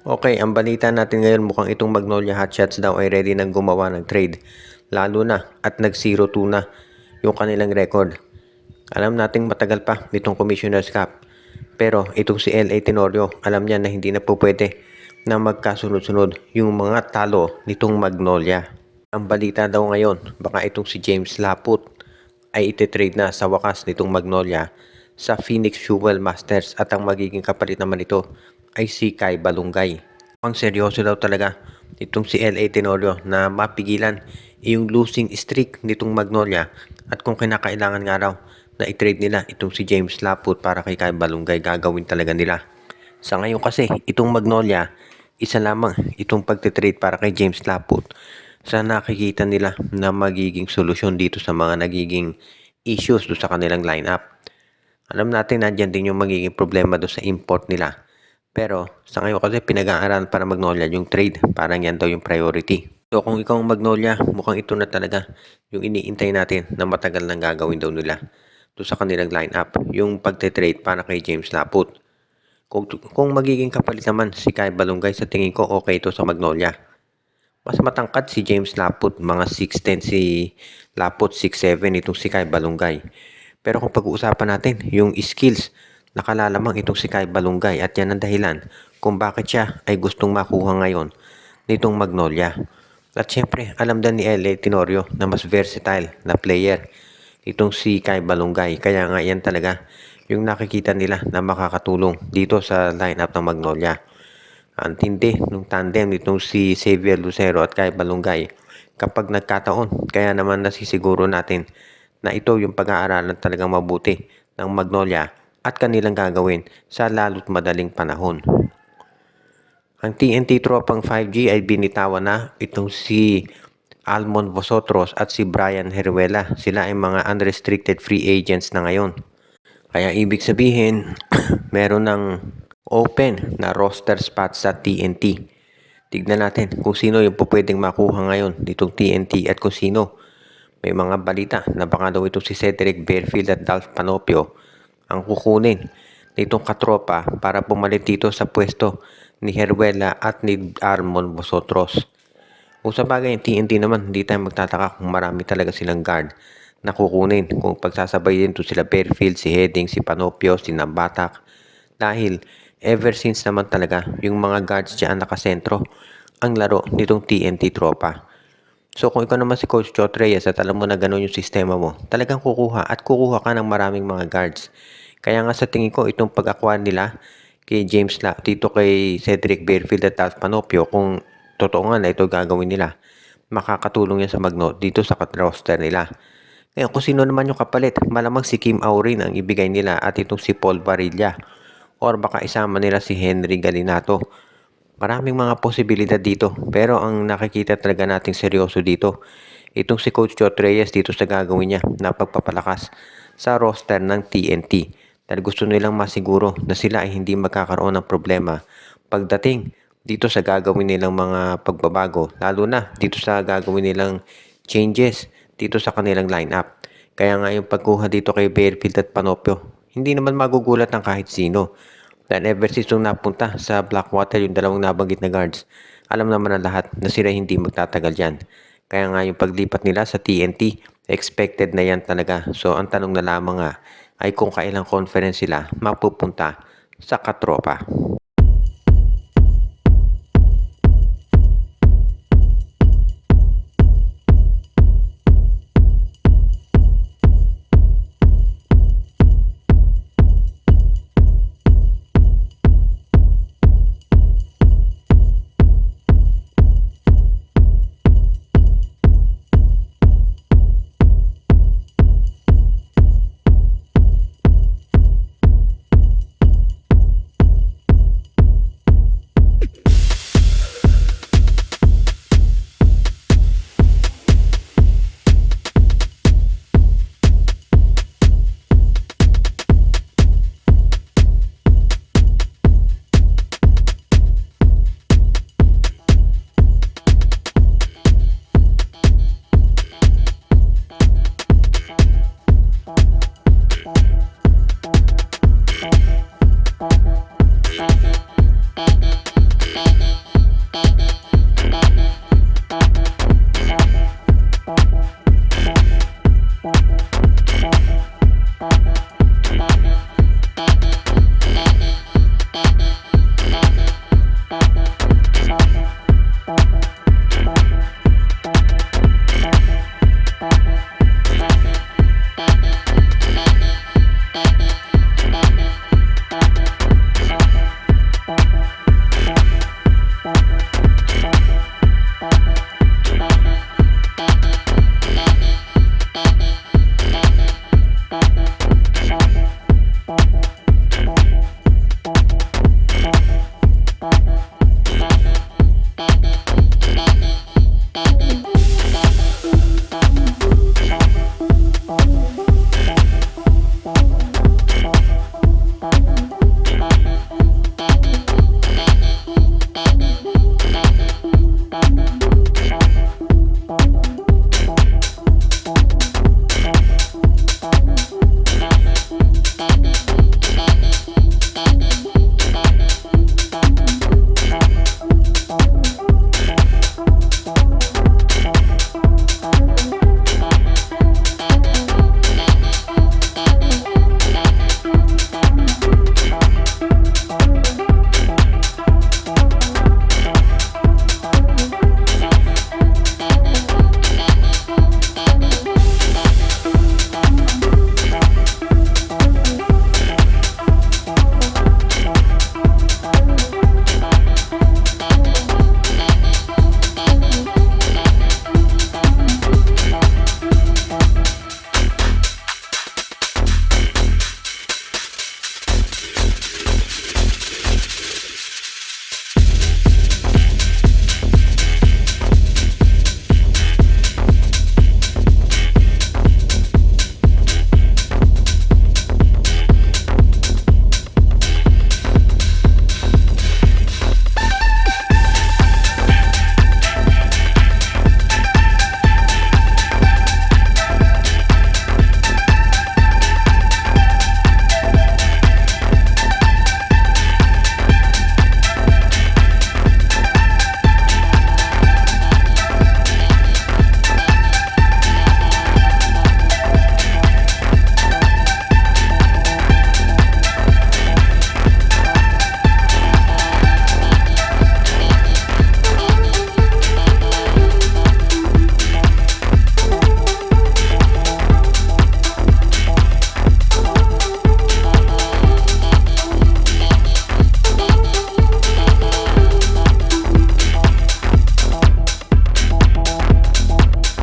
Okay, ang balita natin ngayon mukhang itong Magnolia Hotshots daw ay ready nang gumawa ng trade. Lalo na at nag 0-2 na yung kanilang record. Alam nating matagal pa nitong Commissioner's Cup. Pero itong si L.A. Tenorio, alam niya na hindi na po pwede na magkasunod-sunod yung mga talo nitong Magnolia. Ang balita daw ngayon, baka itong si James Laput ay ititrade na sa wakas nitong Magnolia sa Phoenix Fuel Masters at ang magiging kapalit naman ito ay si Kai Balungay. Ang seryoso daw talaga itong si L.A. Tenorio na mapigilan yung losing streak nitong Magnolia at kung kinakailangan nga raw na i-trade nila itong si James Laput para kay Kai Balungay, gagawin talaga nila. Sa ngayon kasi itong Magnolia, isa lamang itong pagtitrade para kay James Laput sa nakikita nila na magiging solusyon dito sa mga nagiging issues do sa kanilang lineup. Alam natin nandiyan din yung magiging problema do sa import nila. Pero sa ngayon kasi pinag-aaralan para Magnolia yung trade. Parang yan daw yung priority. So kung ikaw ang Magnolia, mukhang ito na talaga yung iniintay natin na matagal nang gagawin daw nila do sa kanilang lineup. Yung pagte-trade para kay James Laput. Kung magiging kapalit naman si Kai Balungay, sa tingin ko okay ito sa Magnolia. Mas matangkad si James Laput, mga 6'10 si Laput, 6'7 itong si Kai Balungay. Pero kung pag-uusapan natin yung skills, nakalalamang itong si Kai Balungay at yan ang dahilan kung bakit siya ay gustong makuha ngayon nitong Magnolia. At syempre, alam din ni L.A. Tenorio na mas versatile na player itong si Kai Balungay. Kaya nga yan talaga yung nakikita nila na makakatulong dito sa lineup ng Magnolia. Ang tindi ng tandem nitong si Xavier Lucero at Kai Balungay kapag nagkataon. Kaya naman nasisiguro natin na ito yung pag-aaralan talagang mabuti ng Magnolia at kanilang gagawin sa lalo't madaling panahon. Ang TNT tropang 5G ay binitawan na itong si Almon Vosotros at si Brian Heruela. Sila ay mga unrestricted free agents na ngayon. Kaya ibig sabihin, meron ng open na roster spot sa TNT. Tignan natin kung sino yung pwedeng makuha ngayon ditong TNT at kung sino. May mga balita na baka daw ito si Cedric Bearfield at Dolph Panopio ang kukunin nitong katropa para pumalit dito sa pwesto ni Heruela at ni Armon Vosotros. Kung sa bagay yung TNT naman, hindi tayo magtataka kung marami talaga silang guard na kukunin. Kung pagsasabay din to sila Bearfield, si Heading, si Panopio, si Nambatak. Dahil ever since naman talaga yung mga guards dyan nakasentro ang laro nitong TNT tropa. So kung ikaw naman si Coach Chot Reyes at alam mo na gano'n yung sistema mo, talagang kukuha at kukuha ka ng maraming mga guards. Kaya nga sa tingin ko itong pag-acquire nila kay James dito kay Cedric Bearfield at Dolph Panopio, kung totoo nga na ito gagawin nila, makakatulong yan sa Magno dito sa roster nila. Ngayon kung sino naman yung kapalit, malamang si Kim Aurin ang ibigay nila at itong si Paul Barilla. Or baka isama nila si Henry Galinato. Maraming mga posibilidad dito. Pero ang nakikita talaga nating seryoso dito, itong si Coach Chot Reyes dito sa gagawin niya na pagpapalakas sa roster ng TNT. Dahil gusto nilang masiguro na sila ay hindi magkakaroon ng problema pagdating dito sa gagawin nilang mga pagbabago. Lalo na dito sa gagawin nilang changes dito sa kanilang lineup. Kaya nga yung pagkuha dito kay Bearfield at Panopio, hindi naman magugulat ng kahit sino. Dahil ever since nung napunta sa Blackwater yung dalawang nabanggit na guards, alam naman ng lahat na sila hindi magtatagal dyan. Kaya nga yung paglipat nila sa TNT, expected na yan talaga. So ang tanong na lamang nga ay kung kailang conference sila mapupunta sa katropa.